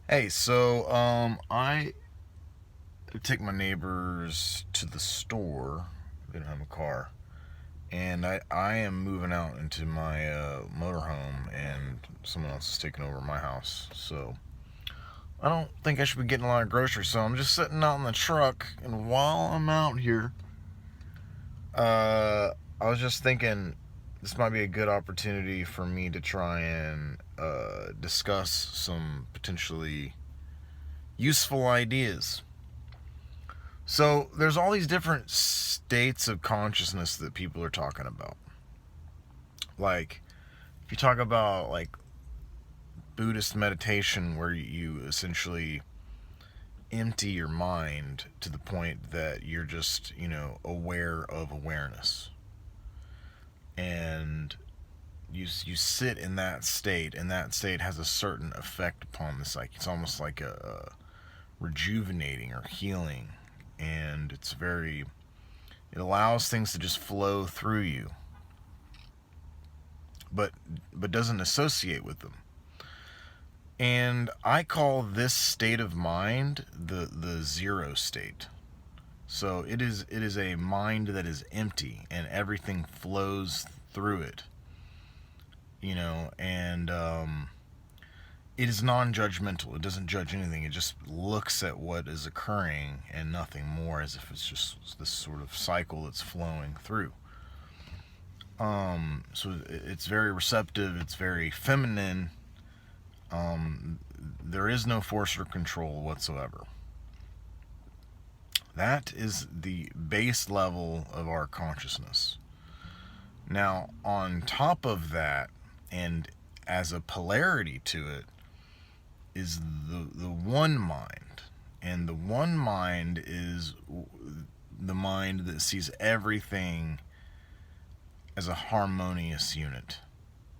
Hey, I take my neighbors to the store. They don't have a car, and I am moving out into my motorhome, and someone else is taking over my house. So I don't think I should be getting a lot of groceries. So I'm just sitting out in the truck, and while I'm out here, uh, I was just thinking this might be a good opportunity for me to try and discuss some potentially useful ideas. So there's all these different states of consciousness that people are talking about. Like if you talk about like Buddhist meditation where you essentially empty your mind to the point that you're just, aware of awareness. And you sit in that state, and that state has a certain effect upon the psyche. It's almost like a rejuvenating or healing, and it allows things to just flow through you, but doesn't associate with them. And I call this state of mind the zero state. So it is a mind that is empty and everything flows through it, and it is non-judgmental. It doesn't judge anything. It just looks at what is occurring and nothing more, as if it's just this sort of cycle that's flowing through. So it's very receptive. It's very feminine. There is no force or control whatsoever. That is the base level of our consciousness. Now, on top of that, and as a polarity to it, is the one mind. And the one mind is the mind that sees everything as a harmonious unit.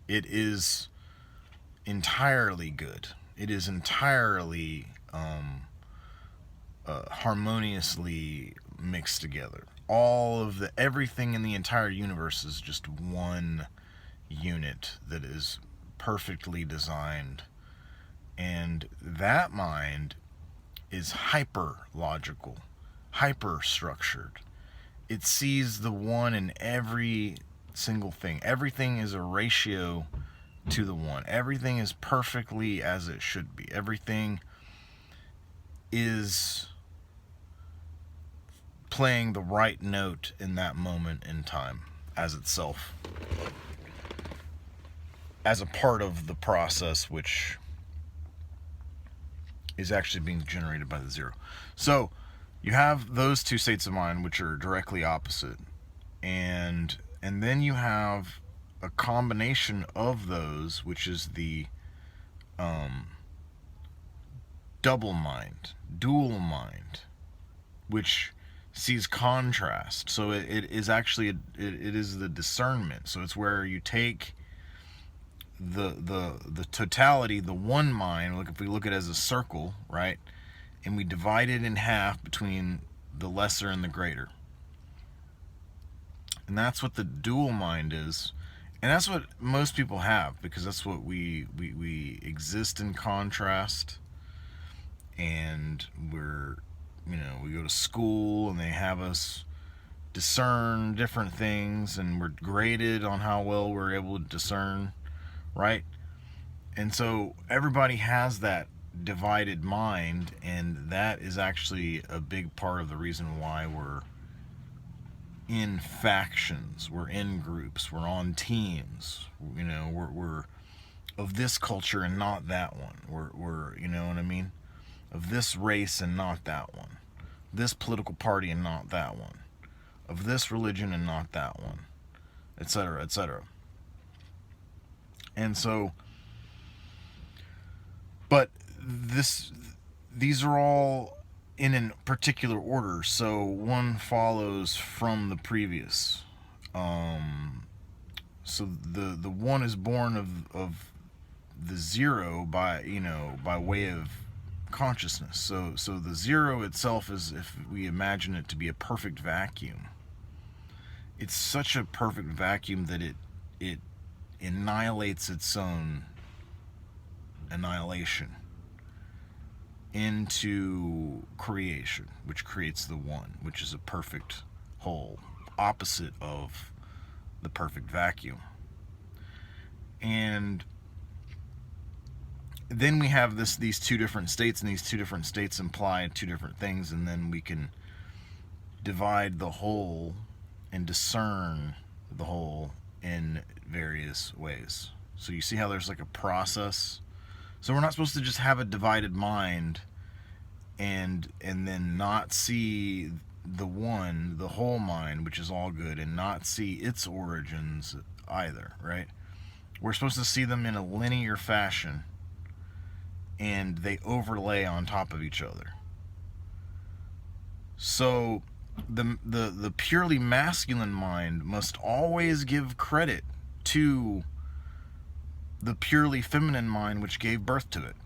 It is entirely good. It is entirely harmoniously mixed together. All of the everything in the entire universe is just one unit that is perfectly designed, and that mind is hyper logical, hyper structured. It sees the one in every single thing. Everything is a ratio to the one. Everything is perfectly as it should be. Everything is playing the right note in that moment in time as itself, as a part of the process which is actually being generated by the zero. So you have those two states of mind which are directly opposite, and then you have a combination of those, which is the um, double mind, dual mind, which sees contrast. So it is actually it is the discernment. So it's where you take the totality, the one mind. Like if we look at it as a circle, right, and we divide it in half between the lesser and the greater, and that's what the dual mind is. And that's what most people have, because that's what we exist in contrast. And we go to school and they have us discern different things, and we're graded on how well we're able to discern, right? And so everybody has that divided mind, and that is actually a big part of the reason why we're in factions, we're in groups, we're on teams. We're of this culture and not that one. We're you know what I mean? Of this race and not that one. This political party and not that one. Of this religion and not that one. Etc. Etc. And so, but this these are all in a particular order, so one follows from the previous. So the one is born of the zero by way of consciousness. So the zero itself is, if we imagine it to be a perfect vacuum, it's such a perfect vacuum that it annihilates its own annihilation. into creation, which creates the one, which is a perfect whole, opposite of the perfect vacuum. And then we have these two different states, and these two different states imply two different things, and then we can divide the whole and discern the whole in various ways. So you see how there's like a process. So we're not supposed to just have a divided mind and then not see the one, the whole mind, which is all good, and not see its origins either, right? We're supposed to see them in a linear fashion, and they overlay on top of each other. So the purely masculine mind must always give credit to the purely feminine mind which gave birth to it.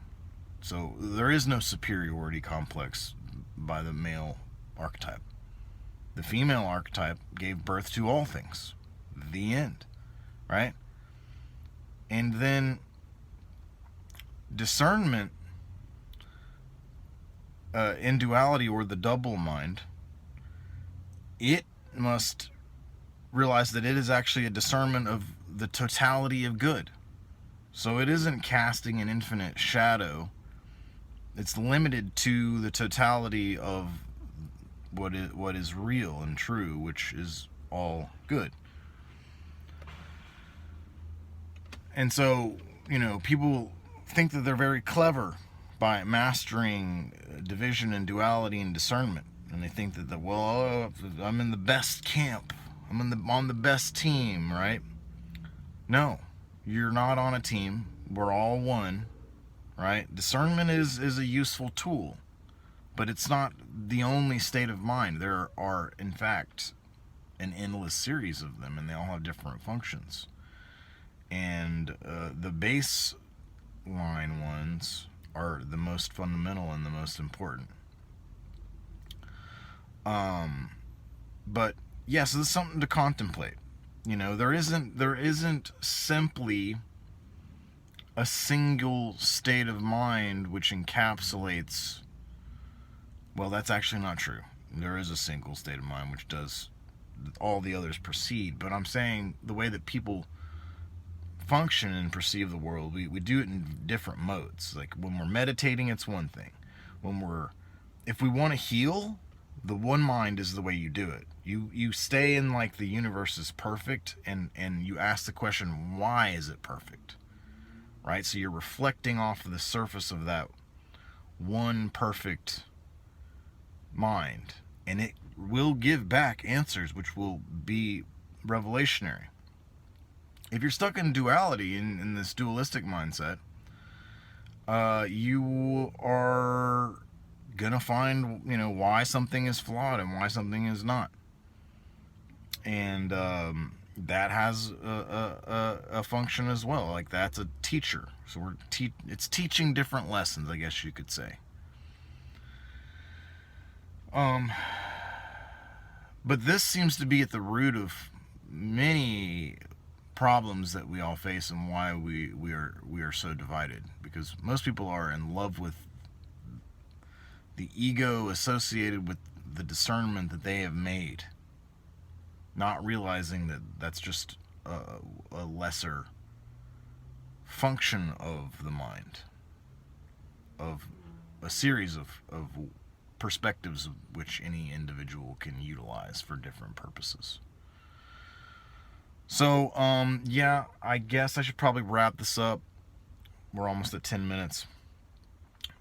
So there is no superiority complex by the male archetype. The female archetype gave birth to all things. The end, right? And then discernment in duality, or the double mind, it must realize that it is actually a discernment of the totality of good. So it isn't casting an infinite shadow. It's limited to the totality of what is real and true, which is all good. And so, people think that they're very clever by mastering division and duality and discernment. And they think that, I'm in the best camp. I'm on the best team, right? No, you're not on a team. We're all one, right? Discernment is a useful tool, but it's not the only state of mind. There are, in fact, an endless series of them, and they all have different functions. And the baseline ones are the most fundamental and the most important. But yes, this is something to contemplate. There isn't simply a single state of mind which encapsulates. Well, that's actually not true. There is a single state of mind which does all the others precede. But I'm saying the way that people function and perceive the world, we do it in different modes. Like when we're meditating, it's one thing. If we want to heal, the one mind is the way you do it. You stay in like the universe is perfect, and you ask the question, why is it perfect? Right? So you're reflecting off of the surface of that one perfect mind, and it will give back answers which will be revelationary. If you're stuck in duality, in this dualistic mindset, you are gonna find why something is flawed and why something is not, and that has a function as well. Like that's a teacher. So it's teaching different lessons, I guess you could say. But this seems to be at the root of many problems that we all face, and why we are so divided, because most people are in love with the ego associated with the discernment that they have made, not realizing that that's just a lesser function of the mind, of a series of perspectives which any individual can utilize for different purposes. So, yeah, I guess I should probably wrap this up. We're almost at 10 minutes.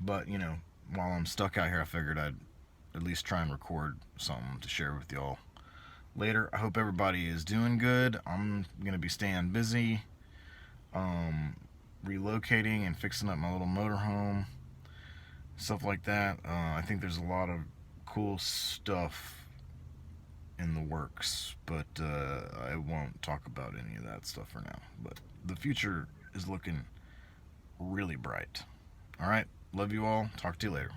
But, while I'm stuck out here, I figured I'd at least try and record something to share with y'all later. I hope everybody is doing good. I'm going to be staying busy, relocating and fixing up my little motorhome, stuff like that. I think there's a lot of cool stuff in the works, but I won't talk about any of that stuff for now. But the future is looking really bright. All right, love you all. Talk to you later.